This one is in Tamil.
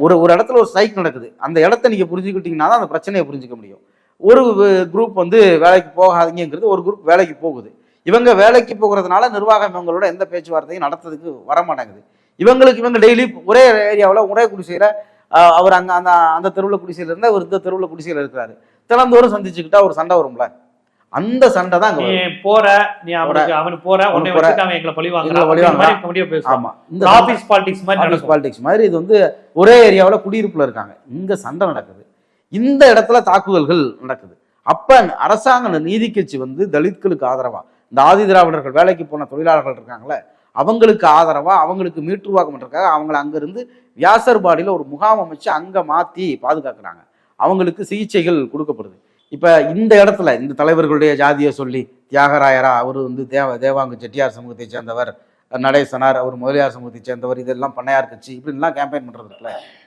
ஒரு ஒரு இடத்துல ஒரு ஸ்ட்ரைக் நடக்குது, அந்த இடத்த நீங்க புரிஞ்சுக்கிட்டீங்கன்னா தான் அந்த பிரச்சனையை புரிஞ்சுக்க முடியும். ஒரு குரூப் வந்து வேலைக்கு போகாதீங்கிறது, ஒரு குரூப் வேலைக்கு போகுது. இவங்க வேலைக்கு போகிறதுனால நிர்வாகம் இவங்களோட எந்த பேச்சுவார்த்தையும் நடத்துறதுக்கு வர மாட்டேங்குது. இவங்க டெய்லி ஒரே ஏரியாவில் ஒரே குடிசையில அவர் அங்க அந்த அந்த தெருவில் குடிசையில இருந்தா அவர் இந்த தெருவில் குடிசையில இருக்கிறாரு. தினந்தோறும் சந்திச்சுக்கிட்டா ஒரு சண்டை வரும்ல, அந்த சண்டை தான் நீ போற, நீ அவனுக்கு போற, உன்னை வச்சுட்டு அவன் எங்களை பழி வாங்குறான். ஆமா, இந்த ஆபீஸ் பாலிடிக்ஸ் மாதிரி இது வந்து ஒரே ஏரியாவில் குடியிருப்புல இருக்காங்க, இங்க சண்டை நடக்குது, இந்த இடத்துல தாக்குதல்கள் நடக்குது. அப்ப அரசாங்க நீதி கட்சி வந்து தலித்களுக்கு ஆதரவா, இந்த ஆதி திராவிடர்கள் வேலைக்கு போன தொழிலாளர்கள் இருக்காங்களே அவங்களுக்கு ஆதரவா, அவங்களுக்கு மீட்டுருவாக்கம் பண்றதுக்காக அவங்களை அங்கிருந்து வியாசர்பாடியில ஒரு முகாம் அமைச்சு அங்க மாத்தி பாதுகாக்கிறாங்க. அவங்களுக்கு சிகிச்சைகள் கொடுக்கப்படுது. இப்ப இந்த இடத்துல இந்த தலைவர்களுடைய ஜாதியை சொல்லி தியாகராயரா, அவர் வந்து தேவாங்கு செட்டியார் சமூகத்தை சேர்ந்தவர், நடேசனார் அவர் முதலியார் சமூகத்தை சேர்ந்தவர், இதெல்லாம் பண்ணையார் கட்சி இப்படின்லாம் கேம்பெயின் பண்றது இருக்குல்ல,